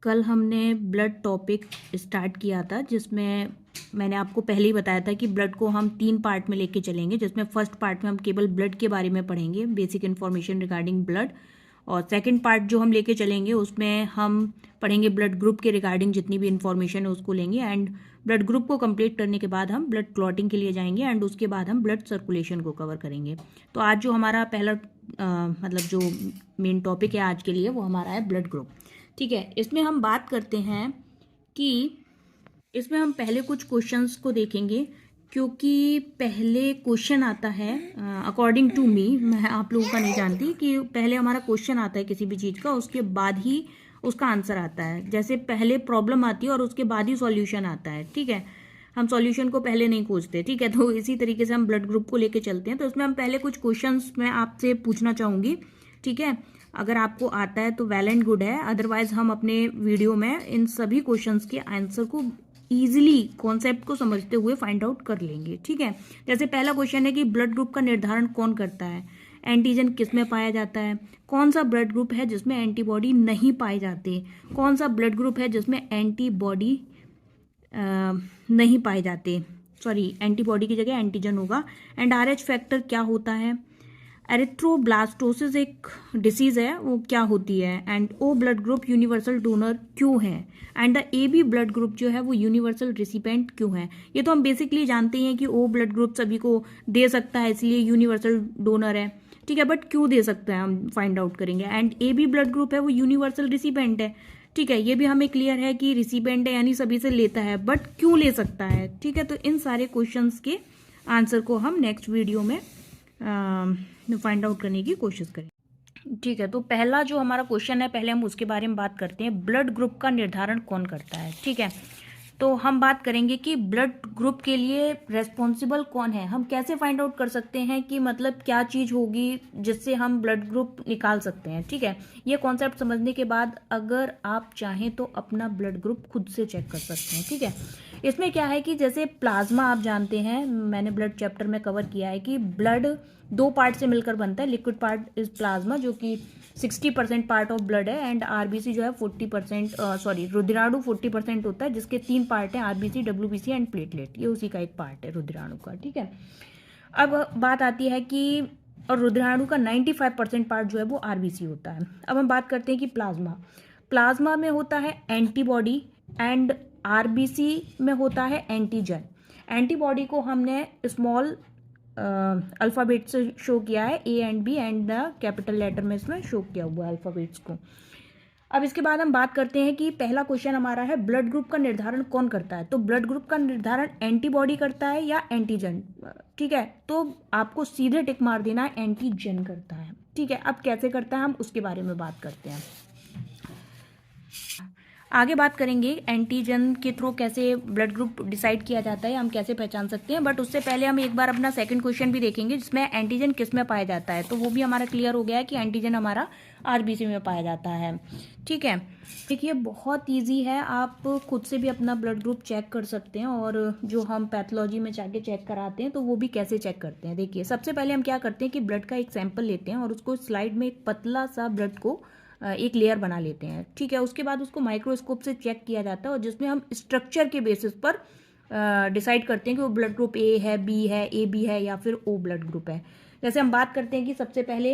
कल हमने blood topic start किया था, जिसमें मैंने आपको पहले ही बताया था कि ब्लड को हम 3 पार्ट में लेके चलेंगे, जिसमें फर्स्ट पार्ट में हम केवल ब्लड के बारे में पढ़ेंगे, बेसिक इन्फॉर्मेशन रिगार्डिंग ब्लड। और सेकंड पार्ट जो हम लेके चलेंगे उसमें हम पढ़ेंगे ब्लड ग्रुप के रिगार्डिंग जितनी भी इन्फॉर्मेशन है उसको लेंगे। एंड ब्लड ग्रुप को कंप्लीट करने के बाद हम ब्लड क्लॉटिंग के लिए जाएंगे एंड उसके बाद हम ब्लड सर्कुलेशन को कवर करेंगे। तो आज जो हमारा पहला मतलब जो मेन टॉपिक है आज के लिए वो हमारा है ब्लड ग्रुप। ठीक है, इसमें हम बात करते हैं कि इसमें हम पहले कुछ क्वेश्चंस को देखेंगे, क्योंकि पहले क्वेश्चन आता है अकॉर्डिंग टू मी, मैं आप लोगों का नहीं जानती, कि पहले हमारा क्वेश्चन आता है किसी भी चीज़ का, उसके बाद ही उसका आंसर आता है। जैसे पहले प्रॉब्लम आती है और उसके बाद ही सॉल्यूशन आता है। ठीक है, हम सॉल्यूशन को पहले नहीं खोजते। ठीक है, तो इसी तरीके से हम ब्लड ग्रुप को लेके चलते हैं। तो इसमें हम पहले कुछ क्वेश्चंस मैं आपसे पूछना चाहूँगी। ठीक है, अगर आपको आता है तो वेल एंड गुड है, अदरवाइज हम अपने वीडियो में इन सभी क्वेश्चंस के आंसर को इजीली कॉन्सेप्ट को समझते हुए फाइंड आउट कर लेंगे। ठीक है, जैसे पहला क्वेश्चन है कि ब्लड ग्रुप का निर्धारण कौन करता है, एंटीजन किस में पाया जाता है, कौन सा ब्लड ग्रुप है जिसमें एंटीबॉडी नहीं पाए जाते, कौन सा ब्लड ग्रुप है जिसमें एंटीबॉडी नहीं पाए जाते, सॉरी एंटीबॉडी की जगह एंटीजन होगा। एंड RH फैक्टर क्या होता है, एरिथ्रोब्लास्टोसिस एक डिसीज है वो क्या होती है, and O blood group universal donor क्यों है, and the AB blood group जो है वो यूनिवर्सल रिसिपेंट क्यों है। ये तो हम बेसिकली जानते हैं कि O ब्लड ग्रुप सभी को दे सकता है इसलिए यूनिवर्सल डोनर है। ठीक है, बट क्यों दे सकता है हम फाइंड आउट करेंगे। एंड AB ब्लड ग्रुप है वो यूनिवर्सल रिसिपेंट है। ठीक है, ये भी हमें क्लियर है कि रिसिपेंट है यानी सभी से लेता है, बट क्यों ले सकता है। ठीक है, तो इन सारे क्वेश्चंस के आंसर को हम नेक्स्ट वीडियो में फाइंड आउट करने की कोशिश करें। ठीक है, तो पहला जो हमारा क्वेश्चन है पहले हम उसके बारे में बात करते हैं, ब्लड ग्रुप का निर्धारण कौन करता है। ठीक है, तो हम बात करेंगे कि ब्लड ग्रुप के लिए रेस्पॉन्सिबल कौन है। हम कैसे फाइंड आउट कर सकते हैं कि मतलब क्या चीज़ होगी जिससे हम ब्लड ग्रुप निकाल सकते हैं। ठीक है, ये कॉन्सेप्ट समझने के बाद अगर आप चाहें तो अपना ब्लड ग्रुप खुद से चेक कर सकते हैं। ठीक है, इसमें क्या है कि जैसे प्लाज्मा आप जानते हैं, मैंने ब्लड चैप्टर में कवर किया है कि ब्लड 2 पार्ट से मिलकर बनता है। लिक्विड पार्ट इज प्लाज्मा जो कि 60% पार्ट ऑफ ब्लड है, एंड RBC जो है 40% सॉरी रुधिराणु 40% होता है, जिसके 3 पार्ट हैं, RBC, WBC एंड प्लेटलेट। ये उसी का एक पार्ट है रुधिराणु का। ठीक है, अब बात आती है कि और रुधिराणु का 95% पार्ट जो है वो RBC होता है। अब हम बात करते हैं कि प्लाज्मा में होता है एंटीबॉडी एंड RBC में होता है एंटीजन। एंटीबॉडी को हमने स्मॉल अल्फ़ाबेट से शो किया है, A and B, and the capital letter में इसमें शो किया हुआ है अल्फ़ाबेट्स को। अब इसके बाद हम बात करते हैं कि पहला क्वेश्चन हमारा है ब्लड ग्रुप का निर्धारण कौन करता है। तो ब्लड ग्रुप का निर्धारण एंटीबॉडी करता है या एंटीजन। ठीक है, तो आपको सीधे टिक मार देना है, एंटीजन करता है। ठीक है, अब कैसे करता है हम उसके बारे में बात करते हैं। आगे बात करेंगे एंटीजन के थ्रू कैसे ब्लड ग्रुप डिसाइड किया जाता है, हम कैसे पहचान सकते हैं, बट उससे पहले हम एक बार अपना सेकंड क्वेश्चन भी देखेंगे जिसमें एंटीजन किस में पाया जाता है। तो वो भी हमारा क्लियर हो गया है कि एंटीजन हमारा RBC में पाया जाता है। ठीक है, देखिए बहुत ईजी है, आप खुद से भी अपना ब्लड ग्रुप चेक कर सकते हैं, और जो हम पैथोलॉजी में जाके चेक कराते हैं तो वो भी कैसे चेक करते हैं। देखिए सबसे पहले हम क्या करते हैं कि ब्लड का एक सैंपल लेते हैं और उसको स्लाइड में एक पतला सा ब्लड को एक लेयर बना लेते हैं। ठीक है, उसके बाद उसको माइक्रोस्कोप से चेक किया जाता है, और जिसमें हम स्ट्रक्चर के बेसिस पर डिसाइड करते हैं कि वो ब्लड ग्रुप A है, B है, AB है या फिर O ब्लड ग्रुप है। जैसे हम बात करते हैं कि सबसे पहले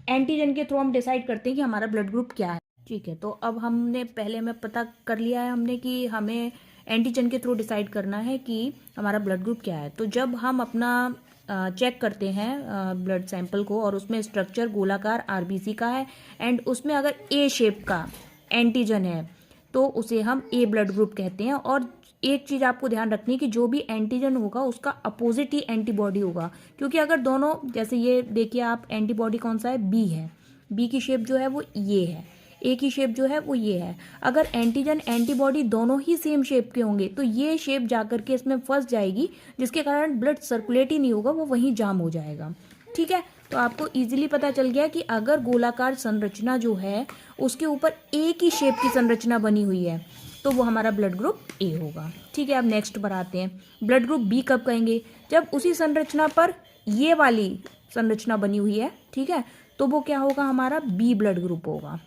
एंटीजन के थ्रू हम डिसाइड करते हैं कि हमारा ब्लड ग्रुप क्या है। ठीक है, तो अब हमने पहले हमें पता कर लिया है हमने कि हमें एंटीजन के थ्रू डिसाइड करना है कि हमारा ब्लड ग्रुप क्या है। तो जब हम अपना चेक करते हैं ब्लड सैंपल को और उसमें स्ट्रक्चर गोलाकार RBC का है एंड उसमें अगर A शेप का एंटीजन है तो उसे हम A ब्लड ग्रुप कहते हैं। और एक चीज़ आपको ध्यान रखनी है कि जो भी एंटीजन होगा उसका अपोजिट ही एंटीबॉडी होगा, क्योंकि अगर दोनों, जैसे ये देखिए आप, एंटीबॉडी कौन सा है, B है, B की शेप जो है वो ये है, A की शेप जो है वो ये है। अगर एंटीजन एंटीबॉडी दोनों ही सेम शेप के होंगे तो ये शेप जाकर के इसमें फंस जाएगी, जिसके कारण ब्लड सर्कुलेट ही नहीं होगा, वो वहीं जाम हो जाएगा। ठीक है, तो आपको इजीली पता चल गया कि अगर गोलाकार संरचना जो है उसके ऊपर एक ही शेप की संरचना बनी हुई है तो वो हमारा ब्लड ग्रुप A होगा। ठीक है, अब नेक्स्ट पर आते हैं, ब्लड ग्रुप B कब कहेंगे, जब उसी संरचना पर ये वाली संरचना बनी हुई है। ठीक है, तो वो क्या होगा, हमारा B ब्लड ग्रुप होगा।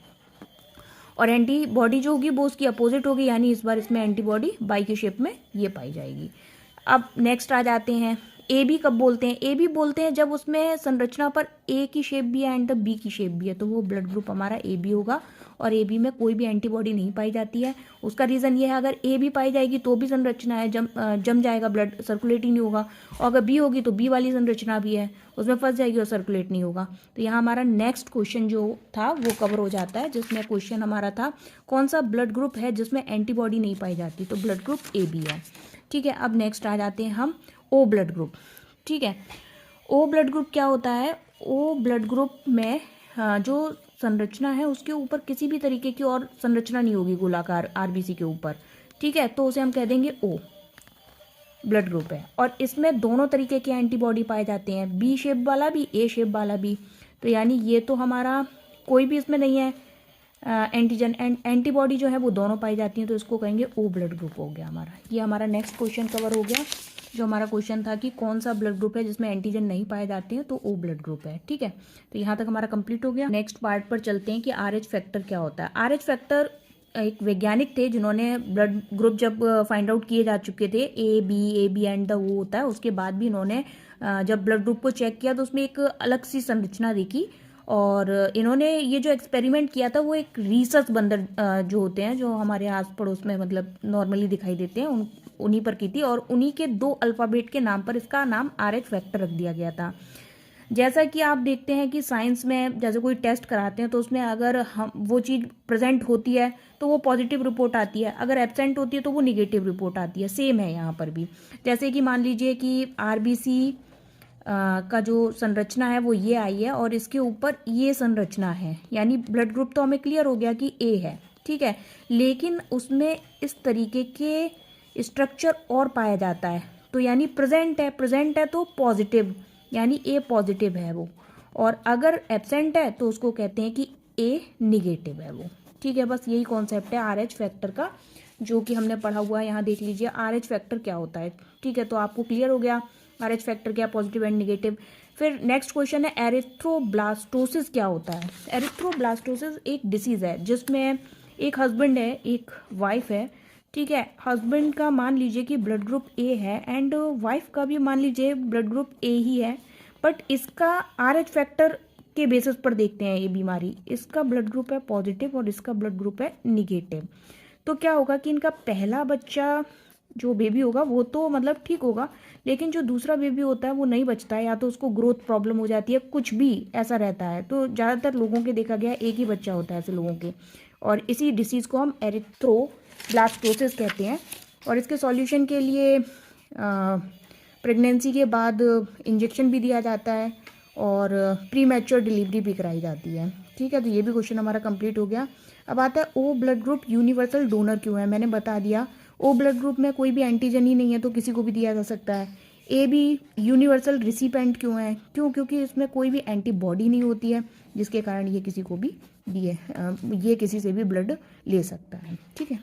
और एंटीबॉडी जो होगी वो उसकी अपोजिट होगी, यानी इस बार इसमें एंटीबॉडी बाई के शेप में ये पाई जाएगी। अब नेक्स्ट आ जाते हैं ए बी कब बोलते हैं। ए बी बोलते हैं जब उसमें संरचना पर ए की शेप भी है एंड द बी की शेप भी है, तो वो ब्लड ग्रुप हमारा ए बी होगा। और ए बी में कोई भी एंटीबॉडी नहीं पाई जाती है। उसका रीज़न ये है, अगर ए बी पाई जाएगी तो भी संरचना है, जम जाएगा, ब्लड सर्कुलेट ही नहीं होगा। और अगर बी होगी तो बी वाली संरचना भी है, उसमें फंस जाएगी और सर्कुलेट नहीं होगा। तो यहाँ हमारा नेक्स्ट क्वेश्चन जो था वो कवर हो जाता है, जिसमें क्वेश्चन हमारा था कौन सा ब्लड ग्रुप है जिसमें एंटीबॉडी नहीं पाई जाती, तो ब्लड ग्रुप ए बी है। ठीक है, अब नेक्स्ट आ जाते हैं हम ओ ब्लड ग्रुप। ठीक है, ओ ब्लड ग्रुप क्या होता है। ओ ब्लड ग्रुप में जो संरचना है उसके ऊपर किसी भी तरीके की और संरचना नहीं होगी गोलाकार आरबीसी के ऊपर। ठीक है, तो उसे हम कह देंगे ओ ब्लड ग्रुप है। और इसमें दोनों तरीके के एंटीबॉडी पाए जाते हैं, बी शेप वाला भी, ए शेप वाला भी। तो यानी ये तो हमारा कोई भी इसमें नहीं है एंटीजन एंड एंटीबॉडी जो है वो दोनों पाई जाती हैं, तो इसको कहेंगे ओ ब्लड ग्रुप हो गया हमारा। ये हमारा नेक्स्ट क्वेश्चन कवर हो गया। जो हमारा क्वेश्चन था कि कौन सा ब्लड ग्रुप है जिसमें एंटीजन नहीं पाए जाते हैं, तो ओ ब्लड ग्रुप है। ठीक है, तो यहाँ तक हमारा कंप्लीट हो गया। नेक्स्ट पार्ट पर चलते हैं कि आरएच फैक्टर क्या होता है। आरएच फैक्टर एक वैज्ञानिक थे जिन्होंने ब्लड ग्रुप जब फाइंड आउट किए जा चुके थे, ए बी एंड द वो होता है, उसके बाद भी इन्होंने जब ब्लड ग्रुप को चेक किया तो उसमें एक अलग सी संरचना देखी। और इन्होंने ये जो एक्सपेरिमेंट किया था वो एक रीसस बंदर जो होते हैं, जो हमारे आस पड़ोस में मतलब नॉर्मली दिखाई देते हैं, उन्हीं पर की थी। और उन्हीं के 2 अल्फ़ाबेट के नाम पर इसका नाम आरएच फैक्टर रख दिया गया था। जैसा कि आप देखते हैं कि साइंस में जैसे कोई टेस्ट कराते हैं तो उसमें अगर हम वो चीज़ प्रेजेंट होती है तो वो पॉजिटिव रिपोर्ट आती है, अगर एब्सेंट होती है तो वो निगेटिव रिपोर्ट आती है। सेम है यहाँ पर भी। जैसे कि मान लीजिए कि आरबीसी का जो संरचना है वो ये आई है और इसके ऊपर ये संरचना है, यानी ब्लड ग्रुप तो हमें क्लियर हो गया कि ए है। ठीक है, लेकिन उसमें इस तरीके के स्ट्रक्चर और पाया जाता है, तो यानी प्रेजेंट है तो पॉजिटिव, यानी ए पॉजिटिव है वो। और अगर एब्सेंट है तो उसको कहते हैं कि ए निगेटिव है वो। ठीक है, बस यही कॉन्सेप्ट है आरएच फैक्टर का, जो कि हमने पढ़ा हुआ है। यहाँ देख लीजिए आरएच फैक्टर क्या होता है। ठीक है, तो आपको क्लियर हो गया आरएच फैक्टर क्या, पॉजिटिव एंड नेगेटिव। फिर नेक्स्ट क्वेश्चन है एरिथ्रोब्लास्टोसिस क्या होता है। एरिथ्रोब्लास्टोसिस एक डिसीज़ है जिसमें एक हस्बैंड है, एक वाइफ है। ठीक है, हस्बैंड का मान लीजिए कि ब्लड ग्रुप ए है एंड वाइफ का भी मान लीजिए ब्लड ग्रुप ए ही है, बट इसका आरएच फैक्टर के बेसिस पर देखते हैं ये बीमारी। इसका ब्लड ग्रुप है पॉजिटिव और इसका ब्लड ग्रुप है निगेटिव। तो क्या होगा कि इनका पहला बच्चा जो बेबी होगा वो तो मतलब ठीक होगा, लेकिन जो दूसरा बेबी होता है वो नहीं बचता है, या तो उसको ग्रोथ प्रॉब्लम हो जाती है, कुछ भी ऐसा रहता है। तो ज़्यादातर लोगों के देखा गया एक ही बच्चा होता है ऐसे लोगों के, और इसी डिसीज़ को हम एरिथ्रोब्लास्टोसिस कहते हैं। और इसके सॉल्यूशन के लिए प्रेगनेंसी के बाद इंजेक्शन भी दिया जाता है और प्री मैच्योर डिलीवरी भी कराई जाती है। ठीक है, तो ये भी क्वेश्चन हमारा कंप्लीट हो गया। अब आता है O blood group universal donor क्यों है। मैंने बता दिया ओ ब्लड ग्रुप में कोई भी एंटीजन ही नहीं है तो किसी को भी दिया जा सकता है। ए बी यूनिवर्सल रिसिपेंट क्यों है, क्योंकि इसमें कोई भी एंटीबॉडी नहीं होती है, जिसके कारण ये किसी को भी ये किसी से भी ब्लड ले सकता है। ठीक है।